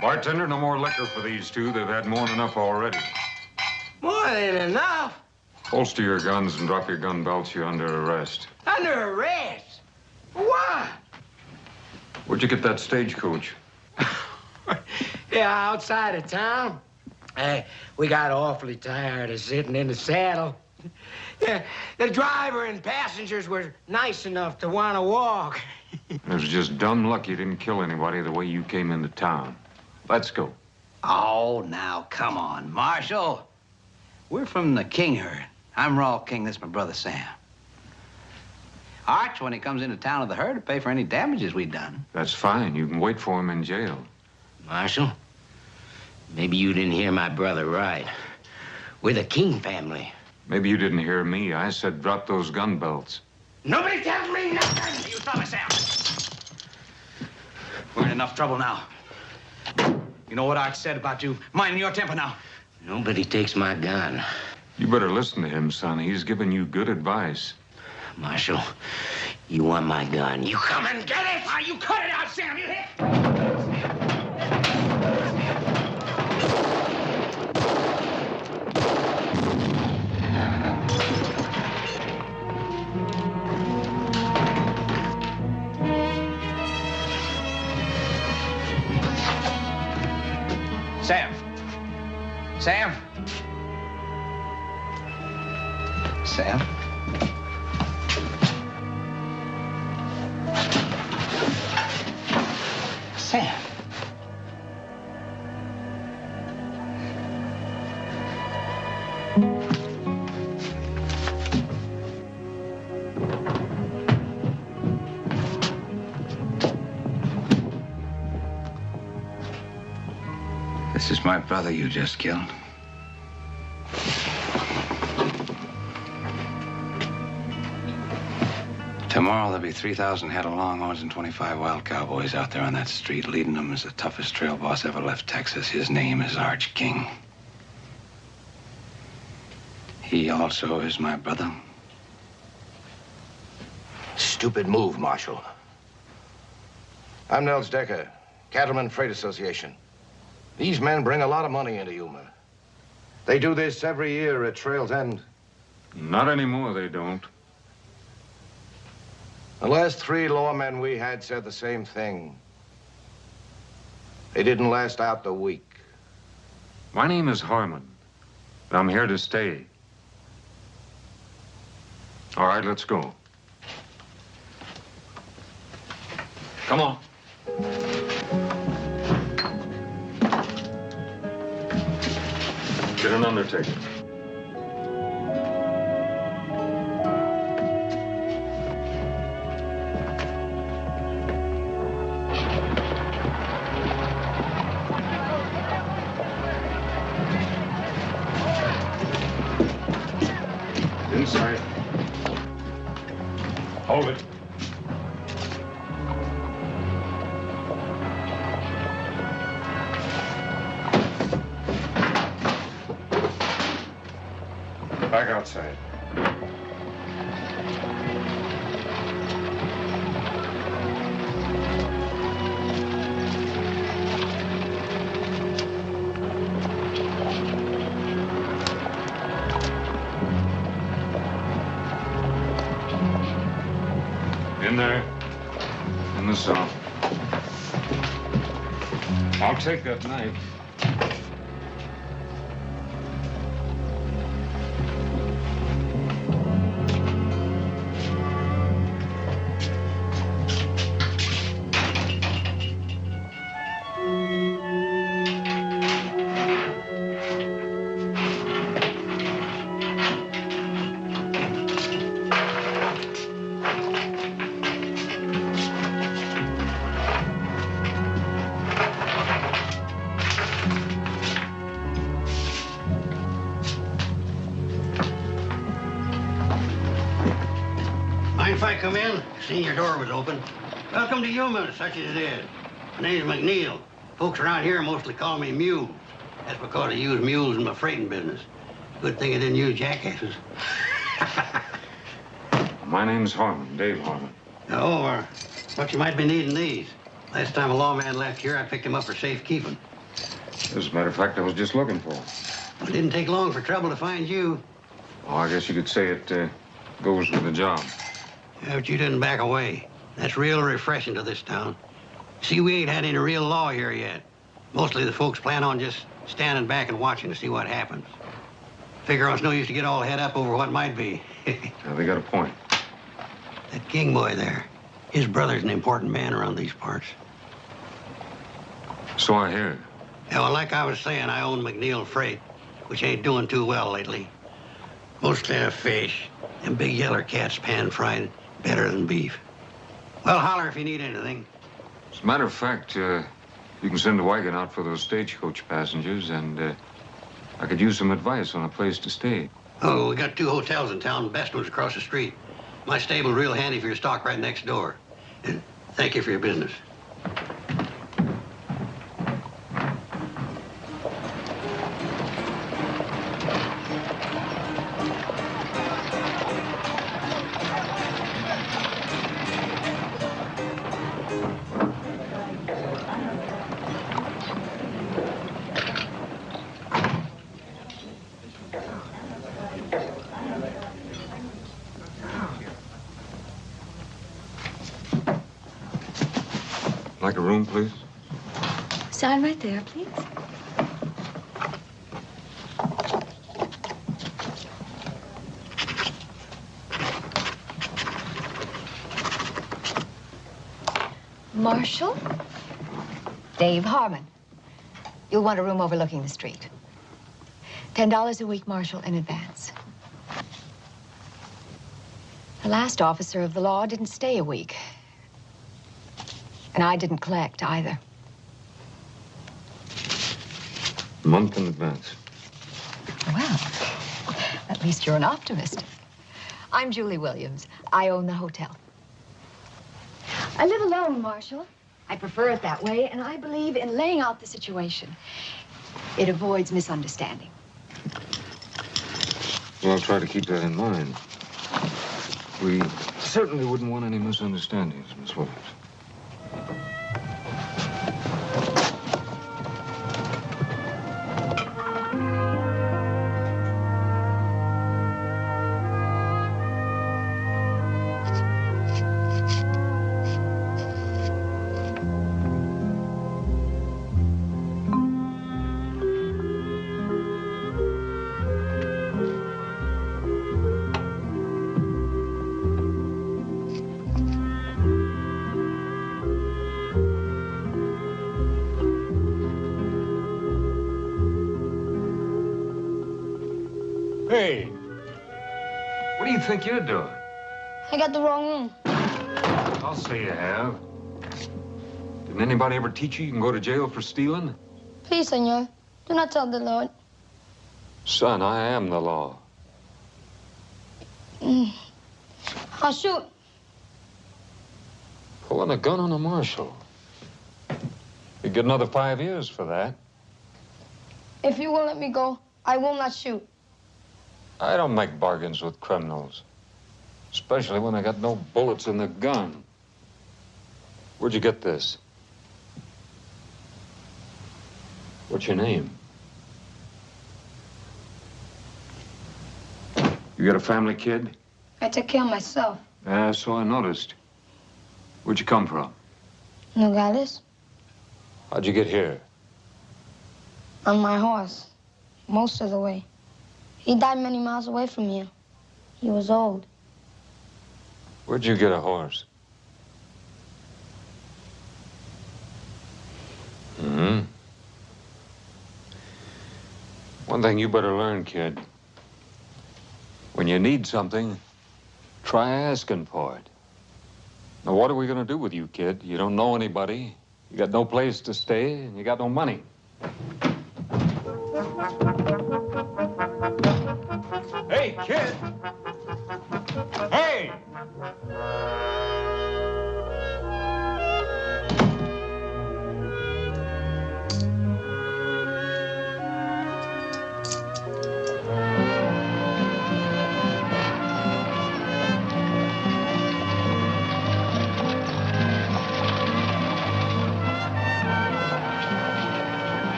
Bartender, no more liquor for these two. They've had more than enough already. More than enough? Holster your guns and drop your gun belts. You're under arrest. Under arrest? For what? Where'd you get that stagecoach? Yeah, outside of town. We got awfully tired of sitting in the saddle. Yeah, the driver and passengers were nice enough to want to walk. It was just dumb luck you didn't kill anybody the way you came into town. Let's go. Oh, now, come on, Marshal. We're from the King herd. I'm Raw King. This is my brother, Sam. Arch, when he comes into town with the herd, to pay for any damages we've done. That's fine. You can wait for him in jail. Marshal, maybe you didn't hear my brother right. We're the King family. Maybe you didn't hear me. I said drop those gun belts. Nobody tells me nothing! You stop it, Sam. We're in enough trouble now. You know what Arch said about you minding your temper now. Nobody takes my gun. You better listen to him, son. He's giving you good advice. Marshal, you want my gun. You come and get it! Ah, you cut it out, Sam. You hit. Sam. Sam. Sam. Sam. This is my brother you just killed. Tomorrow there'll be 3,000 head of longhorns and 25 wild cowboys out there on that street. Leading them is the toughest trail boss ever left Texas. His name is Arch King. He also is my brother. Stupid move, Marshal. I'm Nels Decker, Cattleman Freight Association. These men bring a lot of money into Yuma. They do this every year at Trail's End. Not anymore, they don't. The last 3 lawmen we had said the same thing. They didn't last out the week. My name is Harmon. I'm here to stay. All right, let's go. Come on. Get an undertaker. Inside. Hold it. Back outside. In there. In the cell. I'll take that knife. If I come in, seen your door was open. Welcome to Yuma, such as it is. My name's McNeil. Folks around here mostly call me Mule. That's because I use mules in my freighting business. Good thing I didn't use jackasses. My name's Harmon, Dave Harmon. Oh, but you might be needing these. Last time a lawman left here, I picked him up for safekeeping. As a matter of fact, I was just looking for him. It didn't take long for trouble to find you. Oh, I guess you could say it goes with the job. Yeah, but you didn't back away. That's real refreshing to this town. See, we ain't had any real law here yet. Mostly the folks plan on just standing back and watching to see what happens. Figure it's no use to get all head up over what might be. Yeah, they got a point. That King boy there, his brother's an important man around these parts. So I hear. Yeah, well, like I was saying, I own McNeil Freight, which ain't doing too well lately. Mostly a fish, and big yeller cats pan-fried better than beef. Well, holler if you need anything. As a matter of fact, you can send a wagon out for those stagecoach passengers, and I could use some advice on a place to stay. Oh, we got 2 hotels in town. The best one's across the street. My stable's real handy for your stock right next door. And thank you for your business. Like a room, please? Sign right there, please. Marshal Dave Harmon. You'll want a room overlooking the street. $10 a week, Marshal, in advance. The last officer of the law didn't stay a week. And I didn't collect either. A month in advance. Well, at least you're an optimist. I'm Julie Williams. I own the hotel. I live alone, Marshal. I prefer it that way, and I believe in laying out the situation. It avoids misunderstanding. Well, I'll try to keep that in mind. We certainly wouldn't want any misunderstandings, Miss Williams. Hey, what do you think you're doing? I got the wrong room. I'll say you have. Didn't anybody ever teach you can go to jail for stealing? Please, senor, do not tell the Lord. Son, I am the law. I'll shoot. Pulling a gun on a marshal. You get another 5 years for that. If you will let me go, I will not shoot. I don't make bargains with criminals. Especially when they got no bullets in the gun. Where'd you get this? What's your name? You got a family, kid? I take care of myself. Yeah, so I noticed. Where'd you come from? Nogales, How'd you get here? on my horse, most of the way. He died many miles away from here. He was old. Where'd you get a horse? Mm-hmm. One thing you better learn, kid. When you need something, try asking for it. Now, what are we gonna do with you, kid? You don't know anybody. You got no place to stay, and you got no money. Hey, kid! Hey!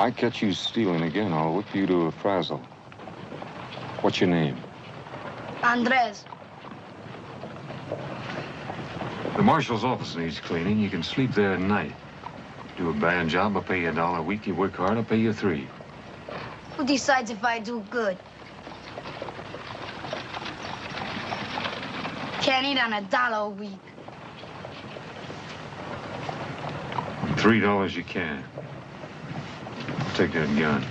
I catch you stealing again, I'll whip you to a frazzle. What's your name? Andres. The marshal's office needs cleaning. You can sleep there at night. Do a bad job, I'll pay you $1 a week. You work hard, I'll pay you $3. Who decides if I do good? Can't eat on $1 a week. $3 you can. Take that gun.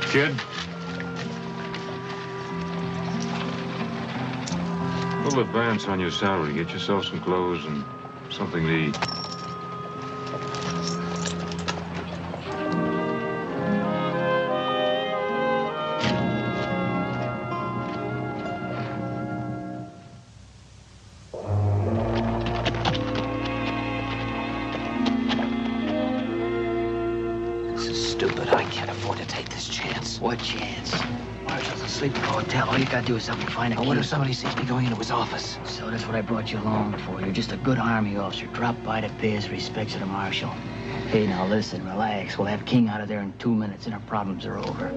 Kid? A little advance on your salary. Get yourself some clothes and something to eat. This is stupid. I can't afford to take this chance. What chance? Marshal's asleep at the hotel. All you gotta do is help me find a key. What if somebody sees me going into his office? So that's what I brought you along for. You're just a good Army officer. Drop by to pay his respects to the Marshal. Hey, now listen, relax. We'll have King out of there in 2 minutes and our problems are over.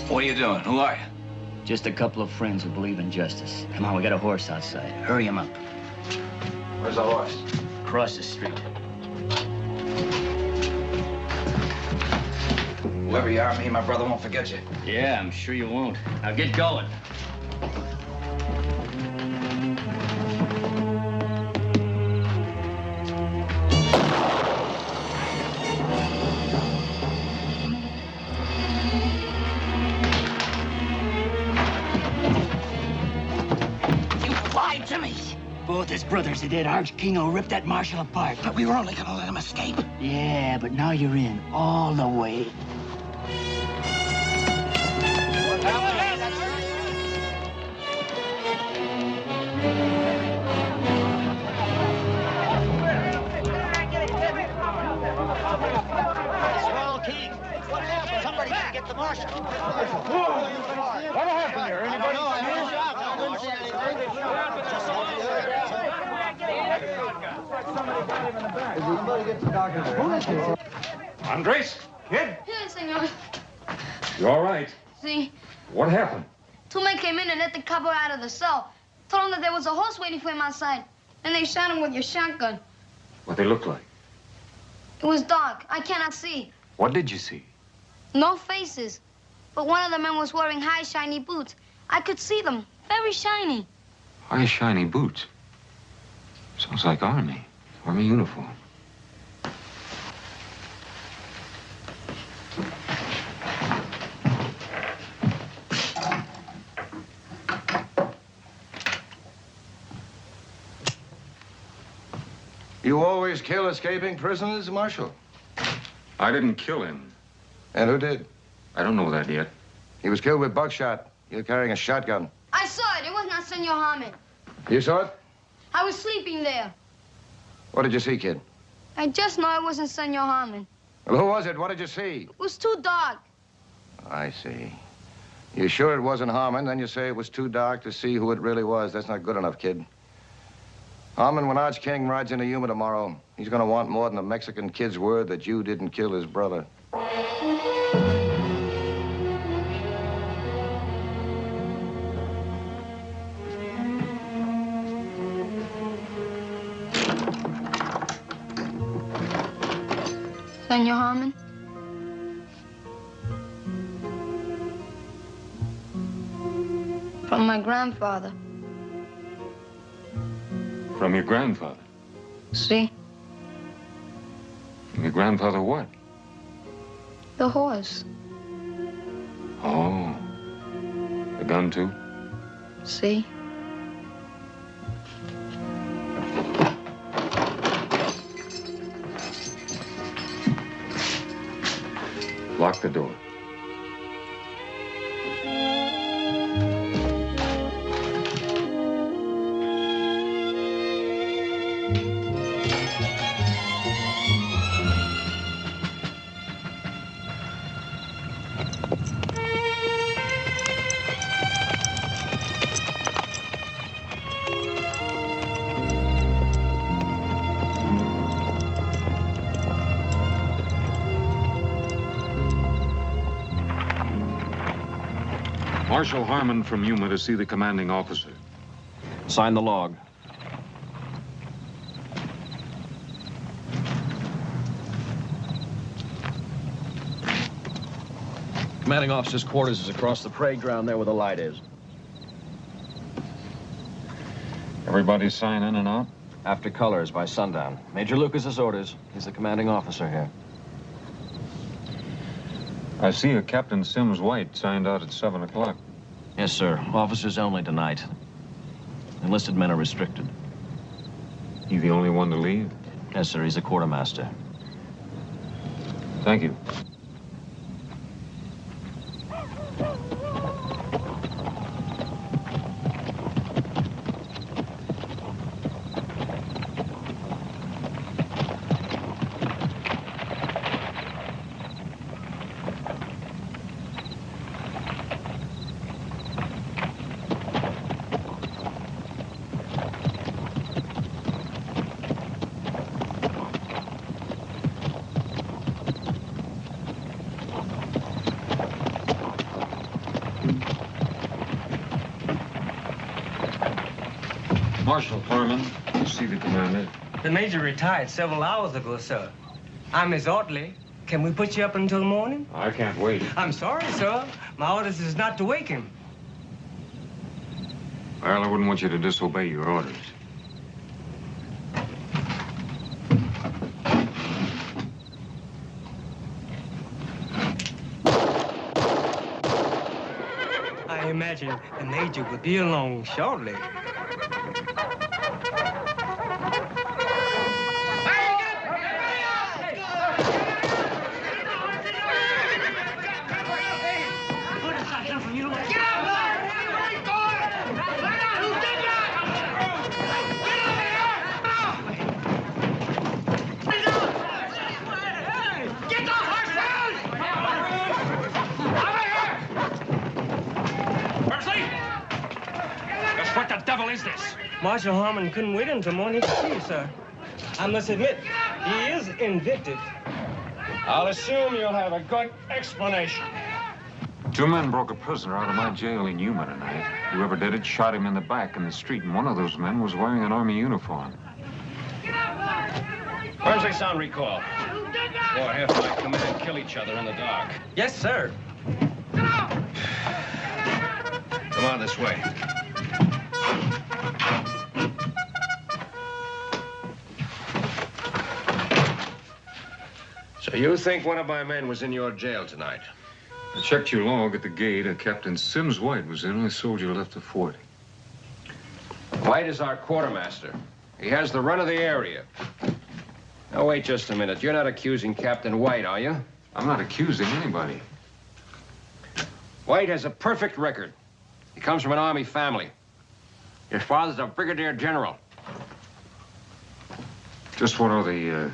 What are you doing? Who are you? Just a couple of friends who believe in justice. Come on, we got a horse outside. Hurry him up. Where's the horse? Across the street. Whoever you are, me and my brother won't forget you. Yeah, I'm sure you won't. Now get going. Both his brothers are dead. Arch Kingo ripped that Marshal apart. But we were only gonna let him escape. Yeah, but now you're in all the way. Swell King. What happened? Somebody didn't get the Marshal. What happened here? Anybody? Andres? Kid? Here, senor. You all right? See, What happened? two men came in and let the copper out of the cell. Told him that there was a horse waiting for him outside. Then they shot him with your shotgun. What they look like? It was dark. I cannot see. What did you see? No faces. But one of the men was wearing high, shiny boots. I could see them. Very shiny. High, shiny boots. Sounds like Army. Army uniform. You always kill escaping prisoners, Marshal? I didn't kill him. And who did? I don't know that yet. He was killed with buckshot. You're carrying a shotgun. I saw it. It was not Senor Harmon. You saw it? I was sleeping there. What did you see, kid? I just know it wasn't Senor Harmon. Well, who was it? What did you see? It was too dark. I see. You sure it wasn't Harmon? Then you say it was too dark to see who it really was. That's not good enough, kid. Harmon, when Arch King rides into Yuma tomorrow, he's gonna want more than a Mexican kid's word that you didn't kill his brother. Senor Harmon? From my grandfather. From your grandfather? See? From your grandfather what? The horse. Oh. The gun, too? See? Lock the door. Marshal Harmon from Yuma to see the commanding officer. Sign the log. Commanding officer's quarters is across the parade ground there where the light is. Everybody sign in and out? After colors by sundown. Major Lucas's orders. He's the commanding officer here. I see a Captain Sims White signed out at 7 o'clock. Yes, sir. Officers only tonight. Enlisted men are restricted. He the only one to leave? Yes, sir. He's a quartermaster. Thank you. Marshal Harmon, you see the commander? The major retired several hours ago, sir. I'm his orderly. Can we put you up until the morning? I can't wait. I'm sorry, sir. My orders is not to wake him. Well, I wouldn't want you to disobey your orders. I imagine the major will be along shortly. Marshal Harmon couldn't wait until morning to see you, sir. I must admit, he is invictive. I'll assume you'll have a good explanation. 2 men broke a prisoner out of my jail in Yuma tonight. Whoever did it shot him in the back in the street, and one of those men was wearing an Army uniform. Forensics on recall. Or half my command kill each other in the dark. Yes, sir. Come on this way. So you think one of my men was in your jail tonight? I checked your log at the gate. A Captain Sims White was the only soldier left the fort. White is our quartermaster. He has the run of the area. Now, wait just a minute. You're not accusing Captain White, are you? I'm not accusing anybody. White has a perfect record. He comes from an Army family. His father's a brigadier general. Just what are the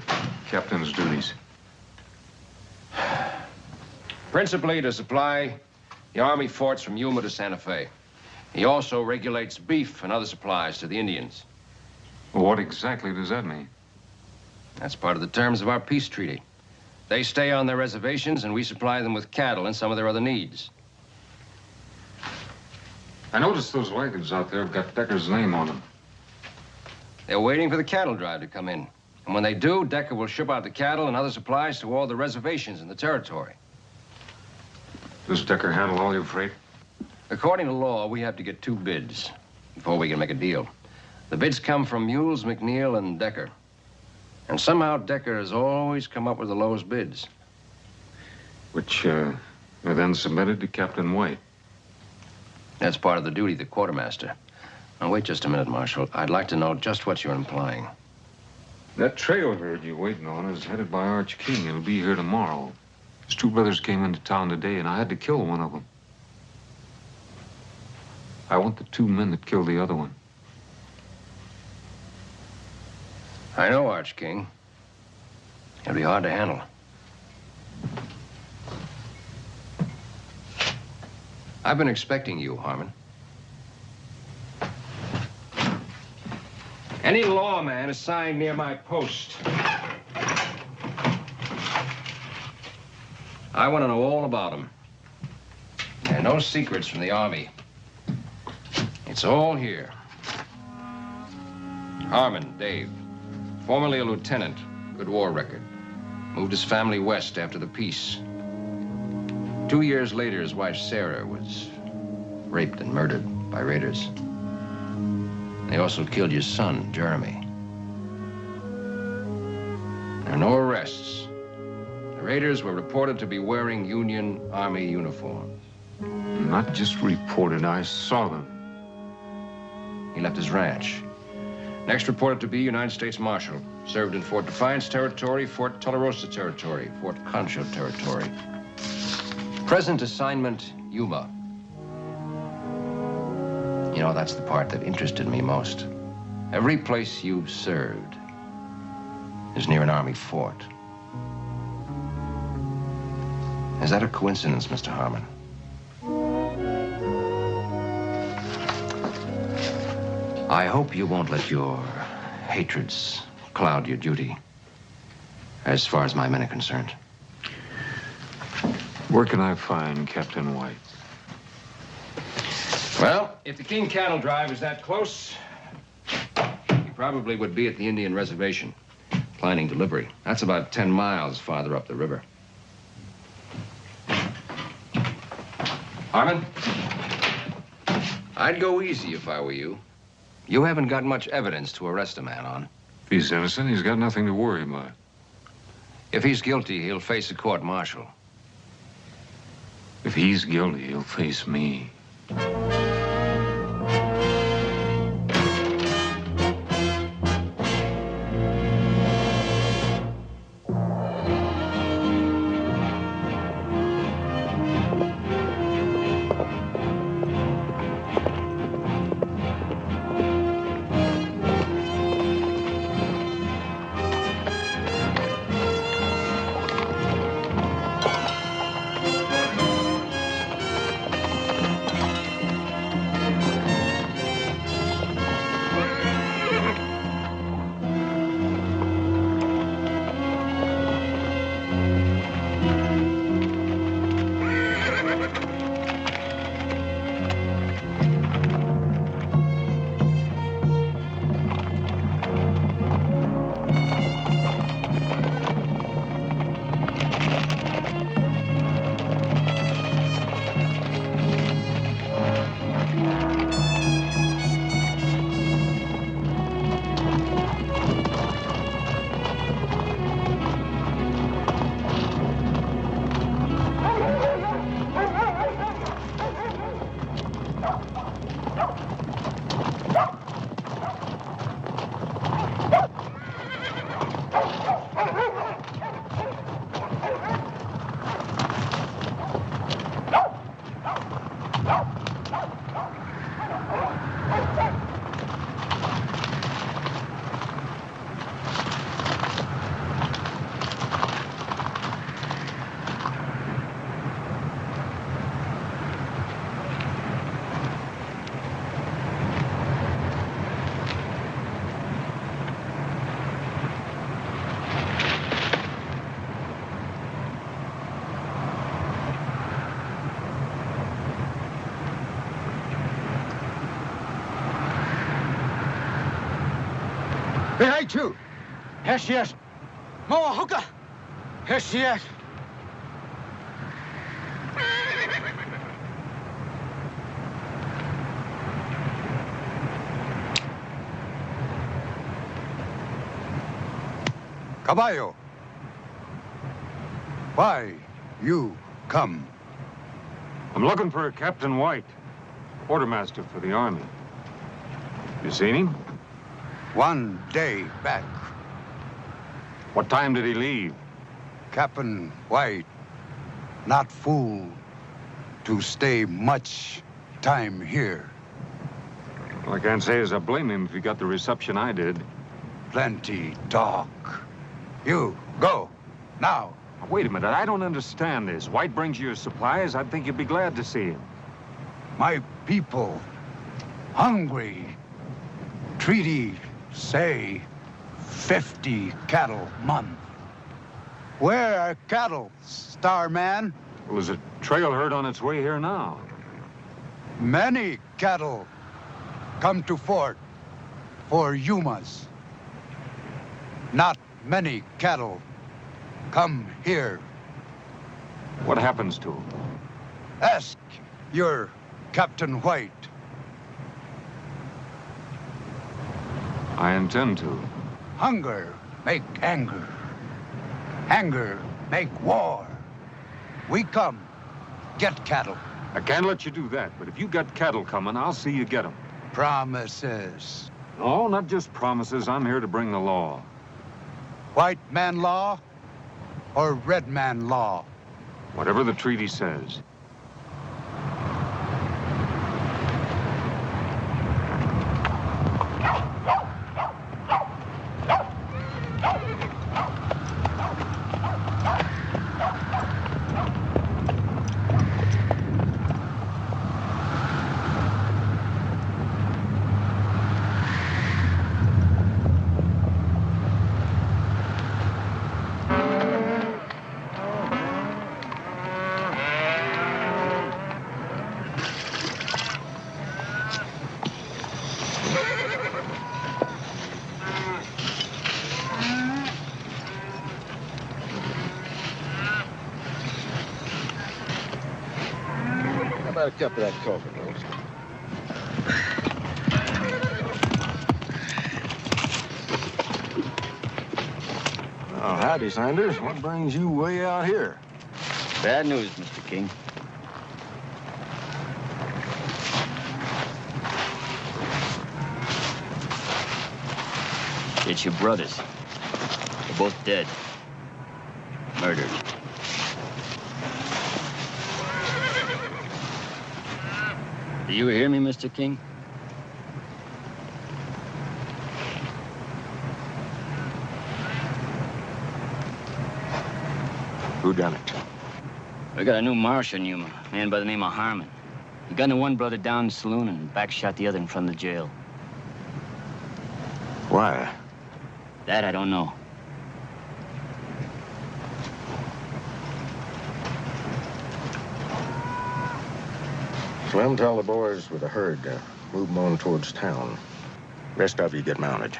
captain's duties? Principally to supply the Army forts from Yuma to Santa Fe. He also regulates beef and other supplies to the Indians. Well, what exactly does that mean? That's part of the terms of our peace treaty. They stay on their reservations, and we supply them with cattle and some of their other needs. I noticed those wagons out there have got Decker's name on them. They're waiting for the cattle drive to come in. And when they do, Decker will ship out the cattle and other supplies to all the reservations in the territory. Does Decker handle all your freight? According to law, we have to get 2 bids before we can make a deal. The bids come from Mules, McNeil, and Decker. And somehow Decker has always come up with the lowest bids. Which I then submitted to Captain White. That's part of the duty of the quartermaster. Now, wait just a minute, Marshal. I'd like to know just what you're implying. That trail herd you're waiting on is headed by Arch King. It'll be here tomorrow. His two brothers came into town today, and I had to kill one of them. I want the two men that killed the other one. I know, Arch King. It'll be hard to handle. I've been expecting you, Harmon. Any lawman assigned near my post. I want to know all about him. And no secrets from the Army. It's all here. Harmon, Dave. Formerly a lieutenant. Good war record. Moved his family west after the peace. 2 years later, his wife, Sarah, was raped and murdered by raiders. They also killed your son, Jeremy. There are no arrests. The raiders were reported to be wearing Union Army uniforms. Not just reported, I saw them. He left his ranch. Next reported to be United States Marshal. Served in Fort Defiance Territory, Fort Tularosa Territory, Fort Concho Territory. Present assignment, Yuma. You know, that's the part that interested me most. Every place you've served is near an Army fort. Is that a coincidence, Mr. Harmon? I hope you won't let your hatreds cloud your duty, as far as my men are concerned. Where can I find Captain White? Well, if the King cattle drive is that close, he probably would be at the Indian reservation, planning delivery. That's about 10 miles farther up the river. Harmon, I'd go easy if I were you. You haven't got much evidence to arrest a man on. If he's innocent, he's got nothing to worry about. If he's guilty, he'll face a court-martial. If he's guilty, he'll face me. Behind you! Here she is! Moa Hooker! Here she is! Caballo, why you come I'm looking for a Captain White, quartermaster for the Army. You seen him? 1 day back. What time did he leave? Captain White, not fool to stay much time here. Well, I can't say as I blame him if he got the reception I did. Plenty talk. You, go, now. Wait a minute, I don't understand this. White brings you your supplies, I'd think you'd be glad to see him. My people, hungry. Treaty say 50 cattle month. Where are cattle, Starman? Well, there's a trail herd on its way here now. Many cattle come to fort for Yumas. Not many cattle come here. What happens to him? Ask your Captain White. I intend to. Hunger make anger. Anger make war. We come, get cattle. I can't let you do that, but if you got cattle coming, I'll see you get them. Promises. No, not just promises. I'm here to bring the law. White man law or red man law? Whatever the treaty says. How about a cup of that coffee, Nels? Oh, howdy, Sanders. What brings you way out here? Bad news, Mr. King. It's your brothers. They're both dead. Murdered. Do you hear me, Mr. King? Who done it? We got a new marshal in Yuma, a man by the name of Harmon. He gunned one brother down in the saloon and backshot the other in front of the jail. Why? That I don't know. Slim, tell the boys with the herd to move them on towards town. Rest of you get mounted.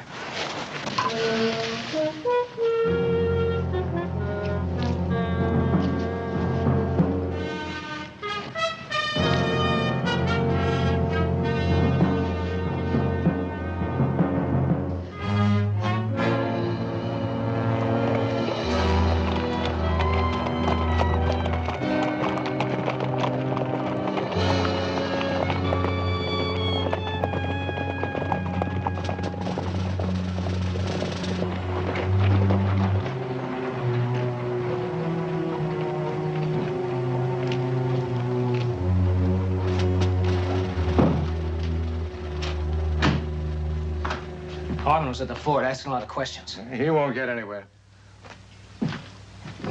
Harmon was at the fort asking a lot of questions. He won't get anywhere.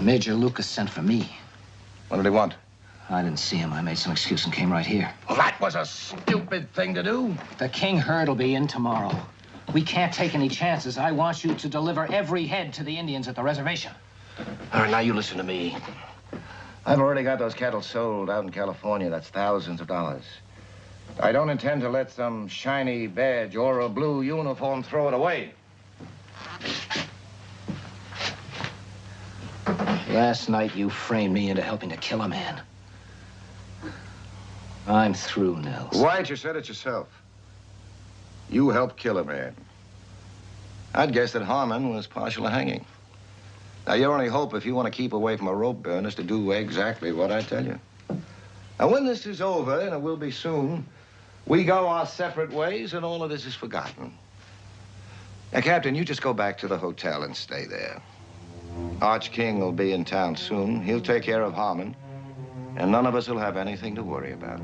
Major Lucas sent for me. What did he want? I didn't see him. I made some excuse and came right here. Well, that was a stupid thing to do. The King herd will be in tomorrow. We can't take any chances. I want you to deliver every head to the Indians at the reservation. All right, now you listen to me. I've already got those cattle sold out in California. That's thousands of dollars. I don't intend to let some shiny badge or a blue uniform throw it away. Last night, you framed me into helping to kill a man. I'm through, Nels. White, you said it yourself. You helped kill a man. I'd guess that Harmon was partial to hanging. Now, your only hope, if you want to keep away from a rope burn, is to do exactly what I tell you. Now, when this is over, and it will be soon, we go our separate ways, and all of this is forgotten. Now, Captain, you just go back to the hotel and stay there. Arch King will be in town soon. He'll take care of Harmon, and none of us will have anything to worry about.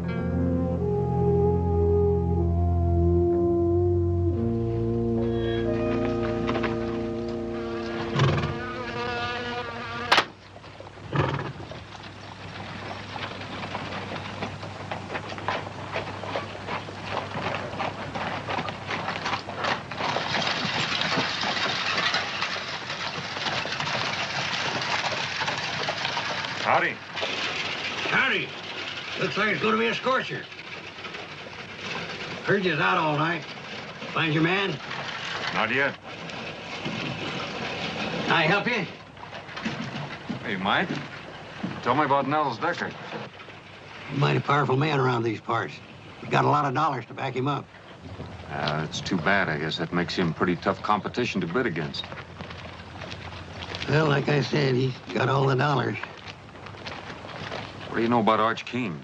Howdy. Howdy. Looks like it's going to be a scorcher. Heard you was out all night. Find your man? Not yet. Can I help you? Hey, Mike. Tell me about Nels Decker. He's a mighty powerful man around these parts. He's got a lot of dollars to back him up. It's too bad. I guess that makes him pretty tough competition to bid against. Well, like I said, he's got all the dollars. What do you know about Arch King?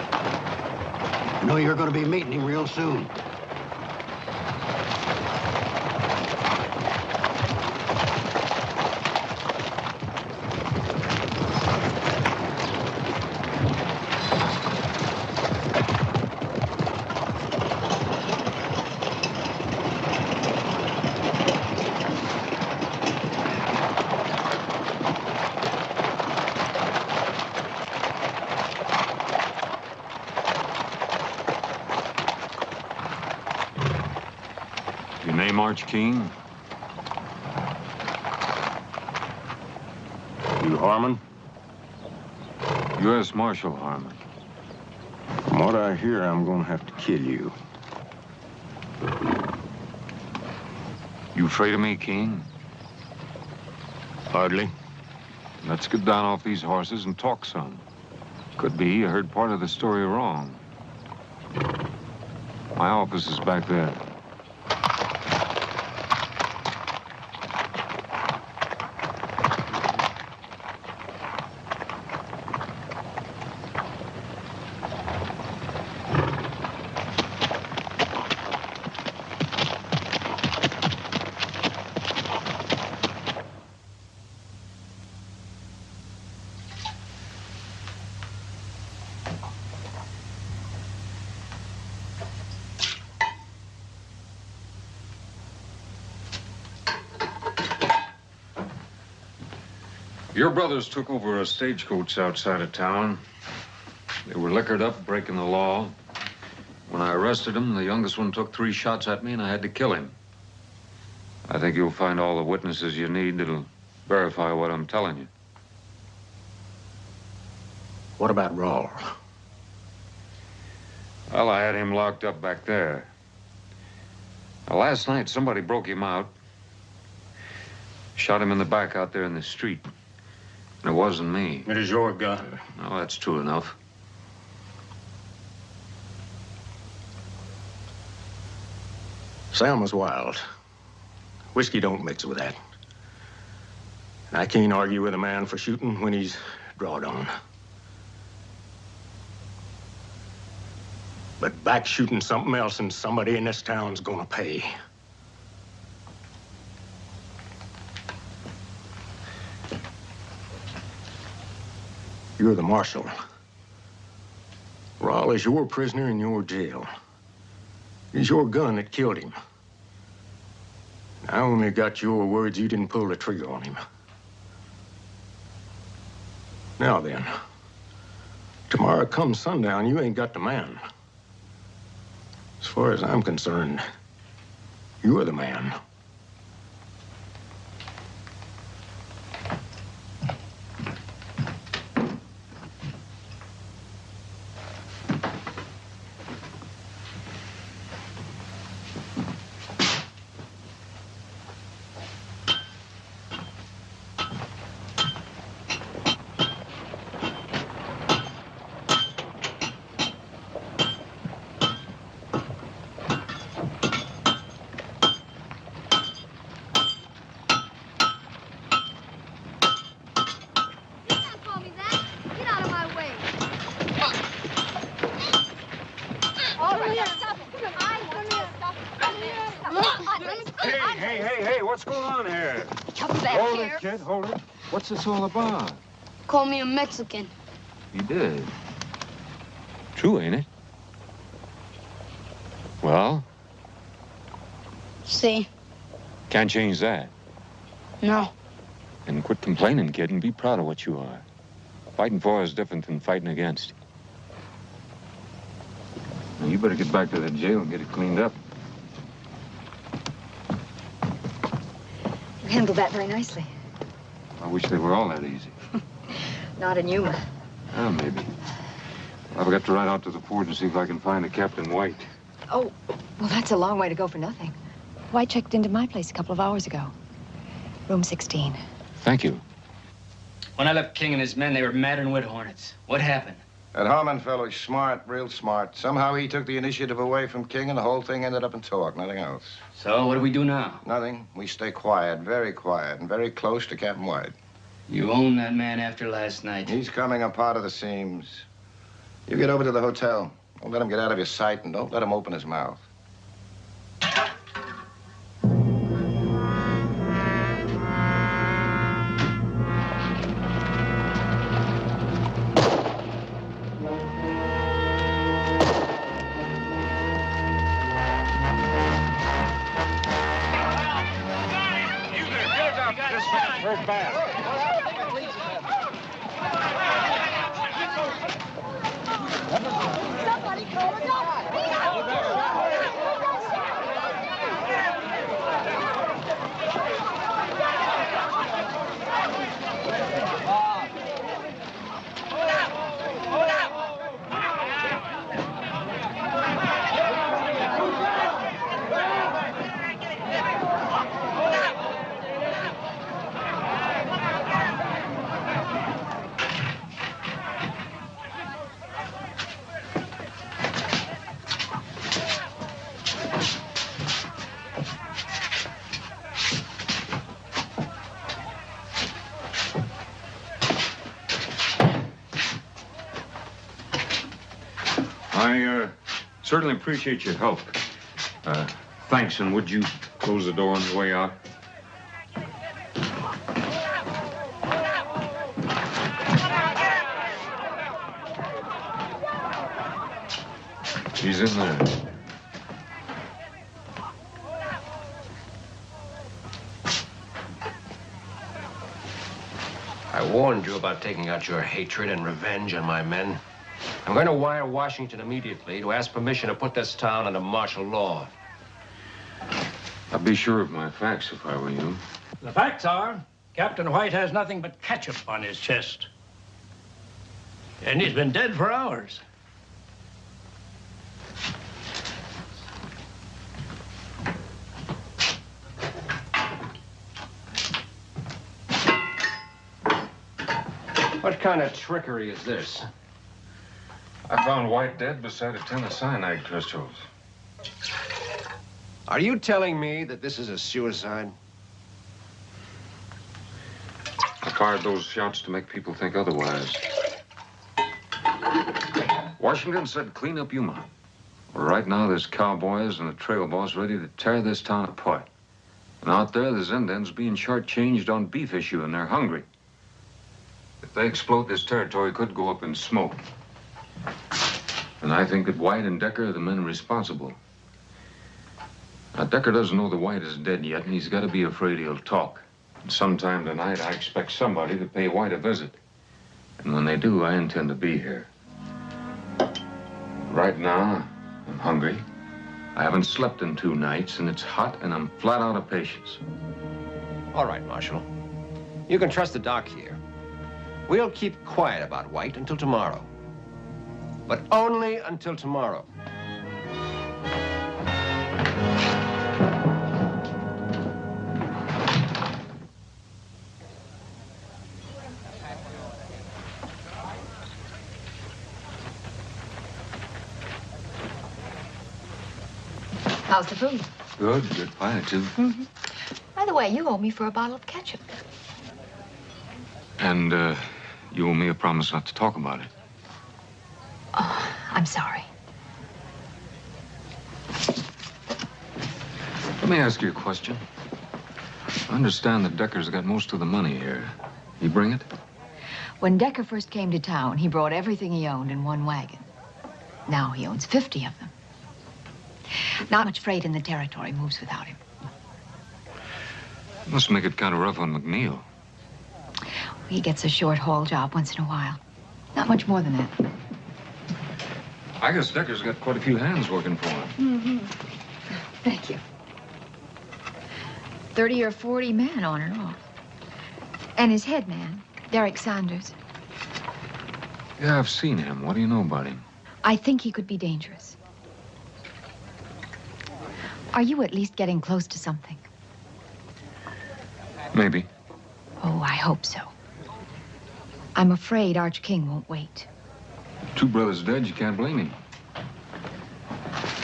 I know you're going to be meeting him real soon. Your name Arch King? You Harmon? U.S. Marshal Harmon. From what I hear, I'm gonna have to kill you. You afraid of me, King? Hardly. Let's get down off these horses and talk some. Could be you heard part of the story wrong. My office is back there. Your brothers took over a stagecoach outside of town. They were liquored up, breaking the law. When I arrested them, the youngest one took 3 shots at me, and I had to kill him. I think you'll find all the witnesses you need that'll verify what I'm telling you. What about Rawl? Well, I had him locked up back there. Now, last night, somebody broke him out. Shot him in the back out there in the street. And it wasn't me. It is your gun. Oh, that's true enough. Sam was wild. Whiskey don't mix with that. And I can't argue with a man for shooting when he's drawed on. But back shooting something else and somebody in this town's gonna pay. You're the marshal. Rawl is your prisoner in your jail. It's your gun that killed him. I only got your words you didn't pull the trigger on him. Now then, tomorrow come sundown, you ain't got the man. As far as I'm concerned, you're the man. Hey, what's going on here? Come back Hold here. it, kid, hold it. What's this all about? Call me a Mexican. You did. True, ain't it? Well? See? Can't change that. No. And quit complaining, kid, and be proud of what you are. Fighting for is different than fighting against. Now, you better get back to the jail and get it cleaned up. You handled that very nicely. I wish they were all that easy. Not in Yuma. Well, maybe. I've got to ride out to the fort and see if I can find a Captain White. Oh, well, that's a long way to go for nothing. White checked into my place a couple of hours ago. Room 16. Thank you. When I left King and his men, they were madder than wood hornets. What happened? That Harmon fellow's smart, real smart. Somehow he took the initiative away from King, and the whole thing ended up in talk, nothing else. So, what do we do now? Nothing. We stay quiet, and very close to Captain White. You own that man after last night. He's coming apart of the seams. You get over to the hotel. Don't let him get out of your sight, and don't let him open his mouth. I certainly appreciate your help. Thanks, and would you close the door on your way out? She's in there. I warned you about taking out your hatred and revenge on my men. I'm going to wire Washington immediately to ask permission to put this town under martial law. I'd be sure of my facts if I were you. The facts are, Captain White has nothing but ketchup on his chest. And he's been dead for hours. What kind of trickery is this? I found White dead beside a tin of cyanide crystals. Are you telling me that this is a suicide? I fired those shots to make people think otherwise. Washington said clean up Yuma. Well, right now there's cowboys and a trail boss ready to tear this town apart. And out there, there's Indians being shortchanged on beef issue, and they're hungry. If they explode, this territory could go up in smoke. And I think that White and Decker are the men responsible. Now, Decker doesn't know that White is dead yet, and he's got to be afraid he'll talk. And sometime tonight, I expect somebody to pay White a visit. And when they do, I intend to be here. Right now, I'm hungry. I haven't slept in 2 nights, and it's hot, and I'm flat out of patience. All right, Marshal. You can trust the doc here. We'll keep quiet about White until tomorrow. But only until tomorrow. How's the food? Good pie, too. Mm-hmm. By the way, you owe me for a bottle of ketchup. And, you owe me a promise not to talk about it. Oh, I'm sorry. Let me ask you a question. I understand that Decker's got most of the money here. You bring it? When Decker first came to town, he brought everything he owned in one wagon. Now he owns 50 of them. Not much freight in the territory moves without him. Must make it kind of rough on McNeil. He gets a short haul job once in a while. Not much more than that. I guess Decker's got quite a few hands working for him. Mm-hmm. Thank you. 30 or 40 men on and off. And his head man, Derek Sanders. Yeah, I've seen him. What do you know about him? I think he could be dangerous. Are you at least getting close to something? Maybe. Oh, I hope so. I'm afraid Arch King won't wait. 2 brothers dead, you can't blame him.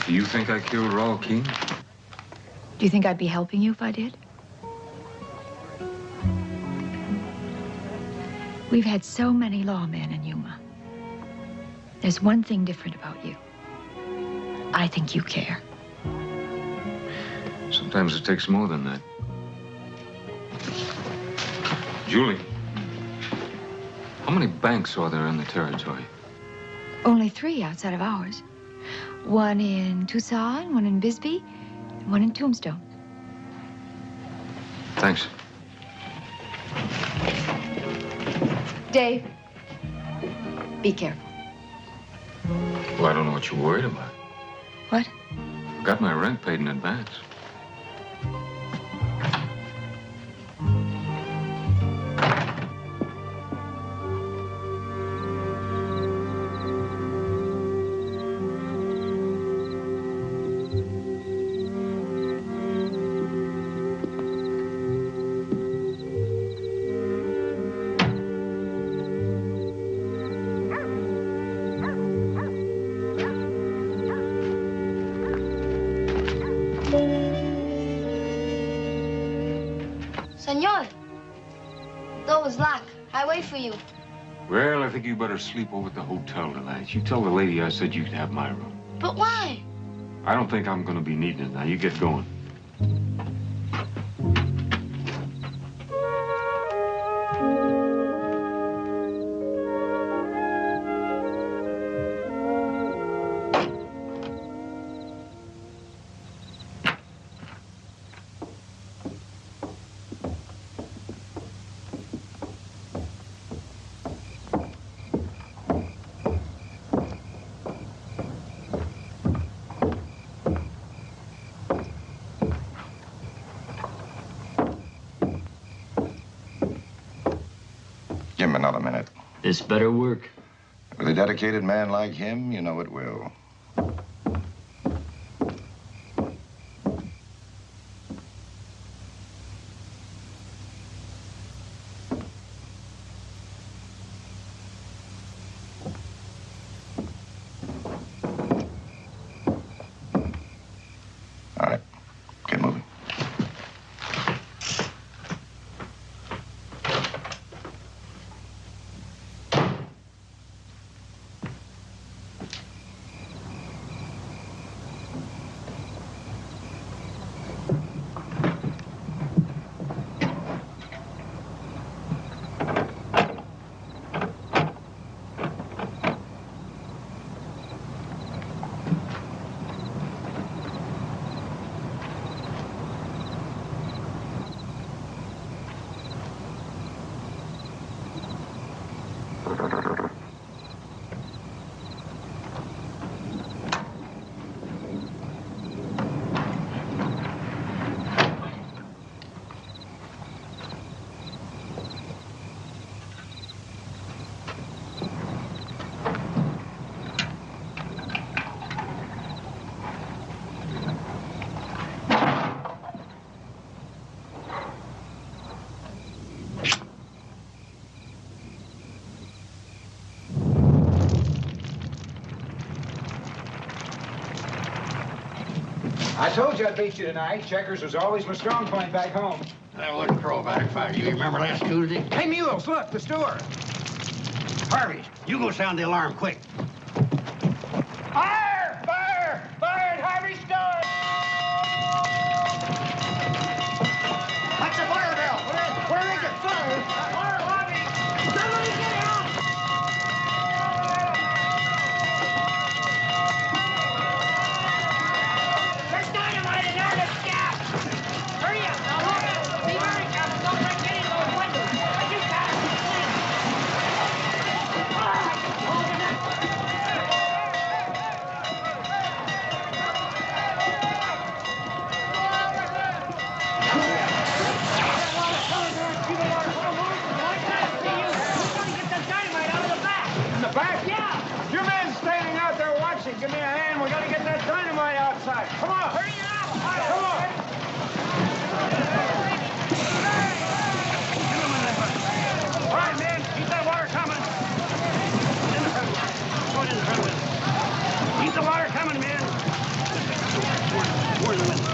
Do you think I killed Raul King? Do you think I'd be helping you if I did? We've had so many lawmen in Yuma. There's one thing different about you. I think you care. Sometimes it takes more than that. Julie, how many banks are there in the territory? Only 3 outside of ours. One in Tucson, one in Bisbee, and one in Tombstone. Thanks. Dave, be careful. Well, I don't know what you're worried about. What? I got my rent paid in advance. Senor, door was locked. I wait for you. Well, I think you better sleep over at the hotel tonight. You tell the lady I said you could have my room. But why? I don't think I'm going to be needing it. Now, you get going. Give him another minute. This better work. With a dedicated man like him, you know it will. All right, get moving. I told you I'd beat you tonight. Checkers was always my strong point back home. I wouldn't crow about it if I were you. You remember last Tuesday? Hey, Mules, look, the store. Harvey, you go sound the alarm quick. Fire! Fire! Fire at Harvey's store! What's get that dynamite outside. Come on. Hurry up. Come on. All right, man. Keep that water coming. In the front. Go in the front with it. Keep the water coming, man. More in the middle.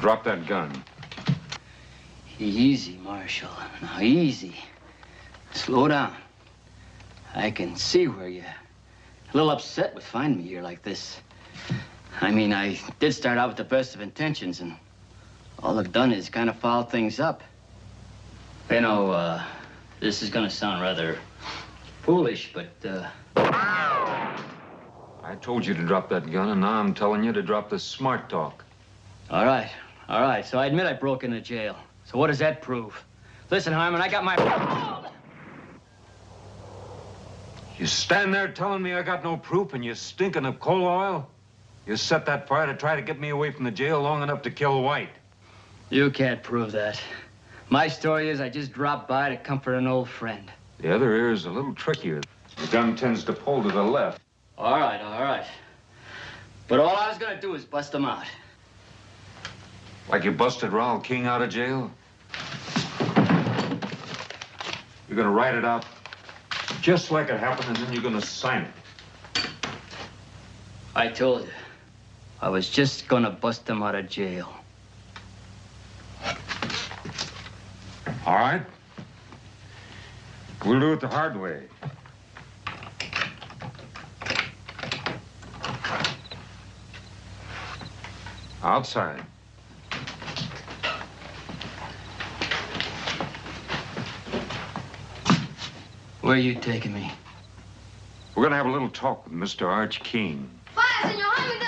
Drop that gun. Easy, Marshal. Now, easy. Slow down. I can see where you're a little upset with finding me here like this. I mean, I did start out with the best of intentions, and all I've done is kind of foul things up. You know, this is gonna sound rather foolish, but, I told you to drop that gun, and now I'm telling you to drop the smart talk. All right. All right, so I admit I broke into jail. So what does that prove? Listen, Harmon, I got my... You stand there telling me I got no proof and you're stinking of coal oil? You set that fire to try to get me away from the jail long enough to kill White. You can't prove that. My story is I just dropped by to comfort an old friend. The other ear is a little trickier. The gun tends to pull to the left. All right, all right. But all I was gonna do is bust them out. Like you busted Raoul King out of jail? You're gonna write it out just like it happened, and then you're gonna sign it. I told you. I was just gonna bust them out of jail. All right. We'll do it the hard way. Outside. Where are you taking me? We're gonna have a little talk with Mr. Arch King. Fire, Senor Harmon,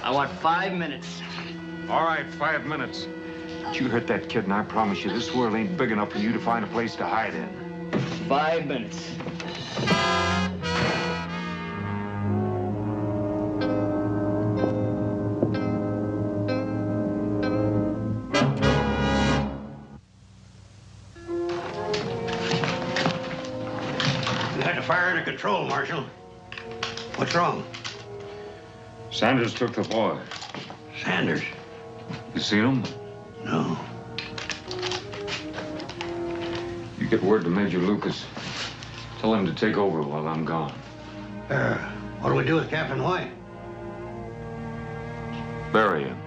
I want 5 minutes. All right, 5 minutes. But you hurt that kid, and I promise you, this world ain't big enough for you to find a place to hide in. 5 minutes. Fire under control, Marshal. What's wrong? Sanders took the boy. Sanders? You seen him? No. You get word to Major Lucas. Tell him to take over while I'm gone. What do we do with Captain White? Bury him.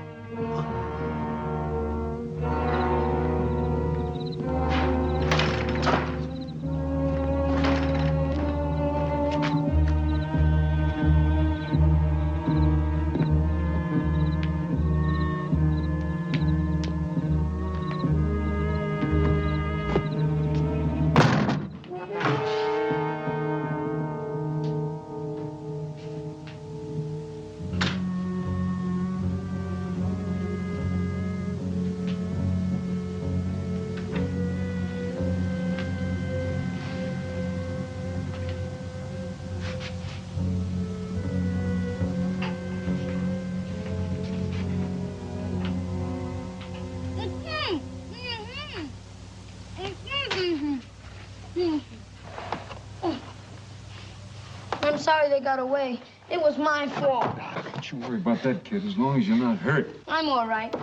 I'm sorry they got away. It was my fault. Don't you worry about that, kid, as long as you're not hurt. I'm all right.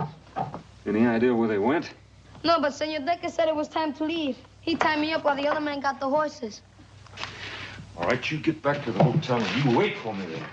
Any idea where they went? No, but Senor Decker said it was time to leave. He tied me up while the other man got the horses. All right, you get back to the hotel and you wait for me there.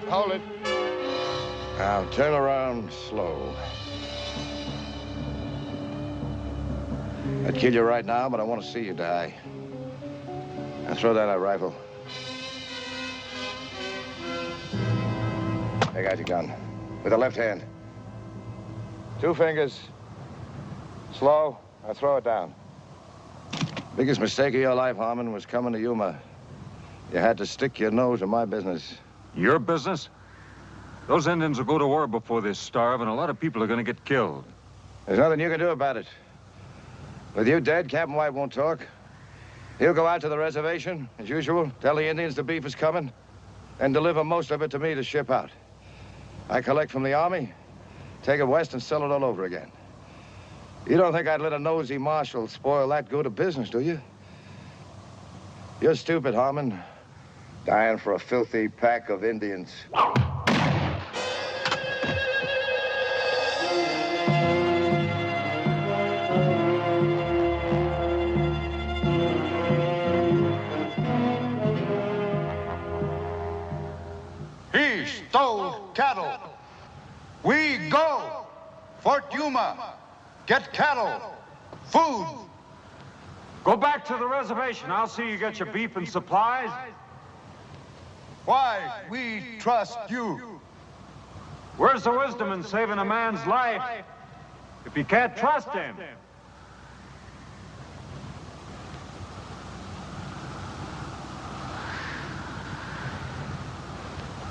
Hold it. Now turn around slow. I'd kill you right now, but I want to see you die. Now throw down that rifle. Take out your gun. With the left hand. 2 fingers. Slow. Now throw it down. Biggest mistake of your life, Harmon, was coming to Yuma. You had to stick your nose in my business. Your business? Those Indians will go to war before they starve, and a lot of people are going to get killed. There's nothing you can do about it. With you dead, Captain White won't talk. He'll go out to the reservation, as usual, tell the Indians the beef is coming, and deliver most of it to me to ship out. I collect from the army, take it west, and sell it all over again. You don't think I'd let a nosy marshal spoil that good a business, do you? You're stupid, Harmon. Dying for a filthy pack of Indians. He stole Get cattle, food. Go back to the reservation. I'll see you get your beef and supplies. Why we trust you. Where's the wisdom in saving a man's life if you can't trust him?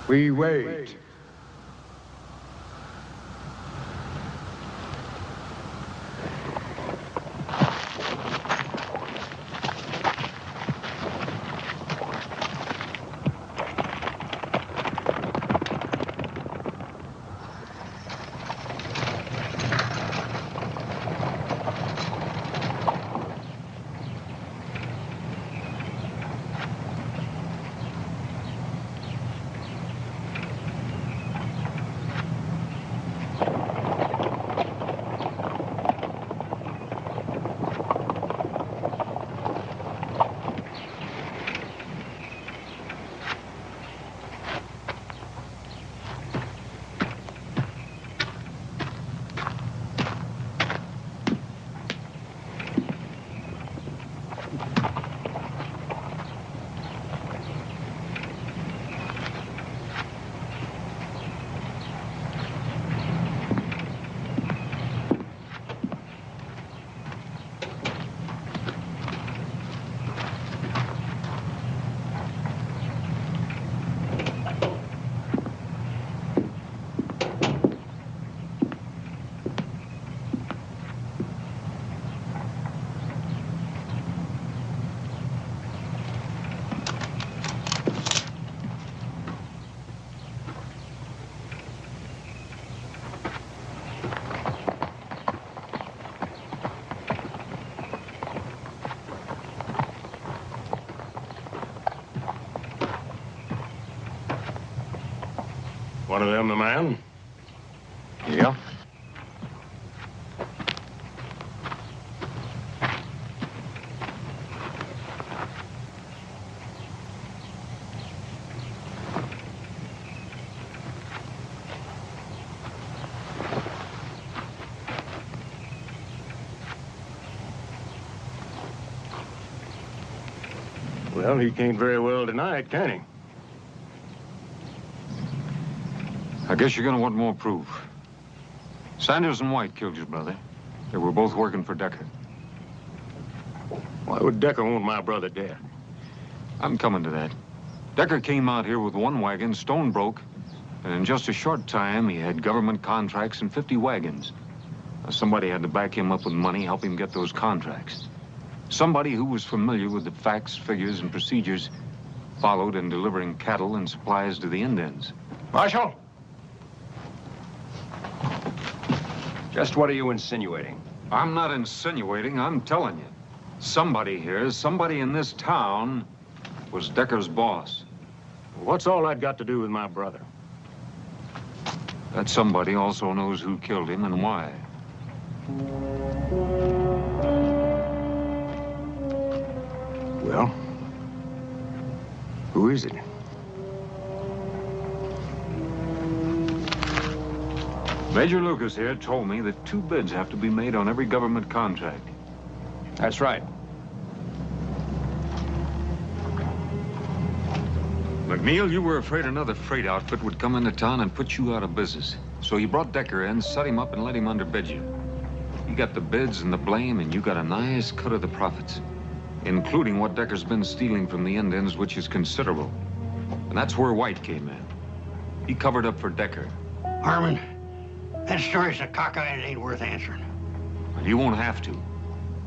We wait. One of them the man? Yeah. Well, he can't very well deny it, can he? I guess you're gonna want more proof. Sanders and White killed your brother. They were both working for Decker. Why would Decker want my brother dead? I'm coming to that. Decker came out here with one wagon, stone broke, and in just a short time, he had government contracts and 50 wagons. Now, somebody had to back him up with money, help him get those contracts. Somebody who was familiar with the facts, figures, and procedures followed in delivering cattle and supplies to the Indians. Marshal? Just what are you insinuating? I'm not insinuating, I'm telling you. Somebody here, somebody in this town, was Decker's boss. What's all that got to do with my brother? That somebody also knows who killed him and why. Well, who is it? Major Lucas here told me that 2 bids have to be made on every government contract. That's right. McNeil, you were afraid another freight outfit would come into town and put you out of business. So you brought Decker in, set him up, and let him underbid you. You got the bids and the blame, and you got a nice cut of the profits, including what Decker's been stealing from the Indians, which is considerable. And that's where White came in. He covered up for Decker. Harmon, that story's a cockeye and it ain't worth answering. Well, you won't have to.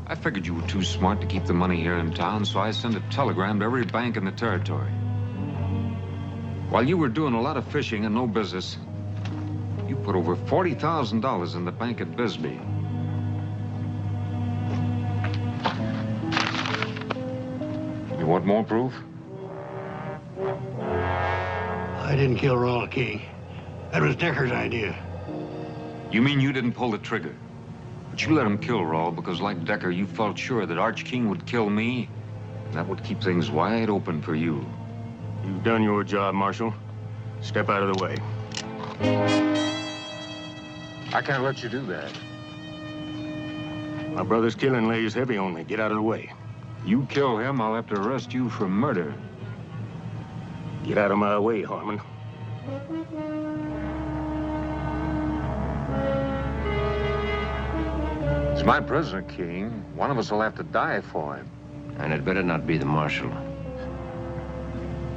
I figured you were too smart to keep the money here in town, so I sent a telegram to every bank in the territory. While you were doing a lot of fishing and no business, you put over $40,000 in the bank at Bisbee. You want more proof? I didn't kill Rawl King. That was Decker's idea. You mean you didn't pull the trigger? But you let him kill Rawl because, like Decker, you felt sure that Arch King would kill me, and that would keep things wide open for you. You've done your job, Marshal. Step out of the way. I can't let you do that. My brother's killing lays heavy on me. Get out of the way. You kill him, I'll have to arrest you for murder. Get out of my way, Harmon. He's my prisoner, King. One of us will have to die for him. And it better not be the marshal.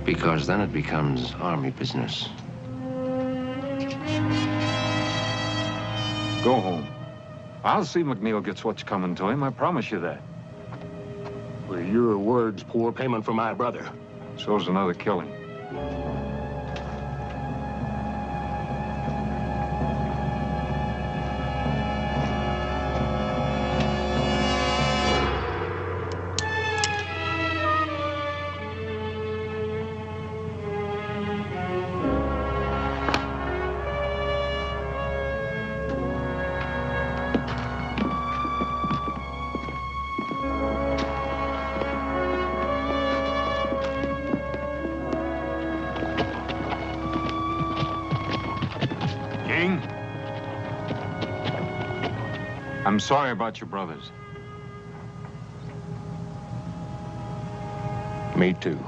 Because then it becomes army business. Go home. I'll see McNeil gets what's coming to him. I promise you that. Were your words poor payment for my brother? So's another killing. I'm sorry about your brothers. Me too.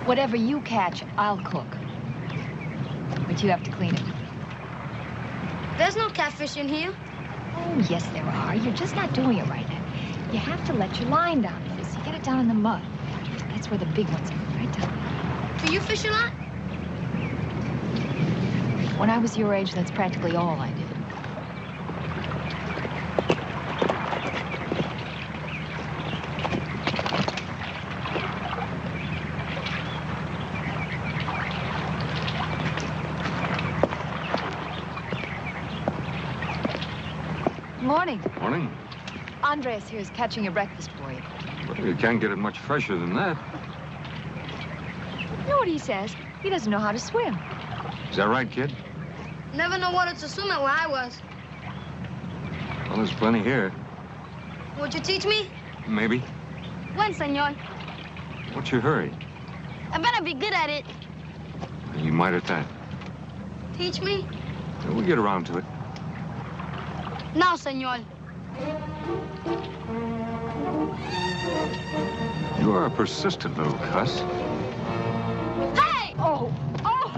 Whatever you catch, I'll cook. But you have to clean it. There's no catfish in here. Oh, yes, there are. You're just not doing it right. You have to let your line down first. You get it down in the mud. That's where the big ones are, right down. Do you fish a lot? When I was your age, that's practically all I did. Morning. Morning. Andres here is catching your breakfast for you. Well, you can't get it much fresher than that. You know what he says? He doesn't know how to swim. Is that right, kid? Never know water to swim at where I was. Well, there's plenty here. Would you teach me? Maybe. When, senor? What's your hurry? I better be good at it. You might at that. Teach me? We'll get around to it. Now, senor. You are a persistent little cuss. Hey! Oh! Oh!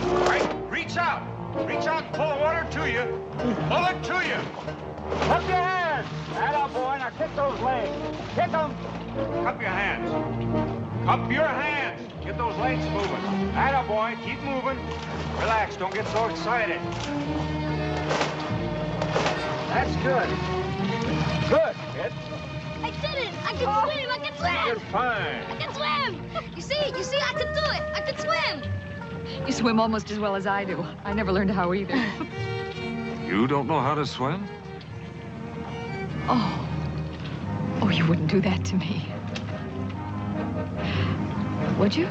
All right, reach out. Reach out and pull the water to you. Pull it to you. Cup your hands. Atta boy, now kick those legs. Kick them. Cup your hands. Cup your hands. Get those legs moving. Atta boy, keep moving. Relax, don't get so excited. That's good. Good, kid. I did it! I can swim! I can swim! You're fine. I can swim! You see, I can do it! I can swim! You swim almost as well as I do. I never learned how either. You don't know how to swim? Oh. Oh, you wouldn't do that to me. Would you?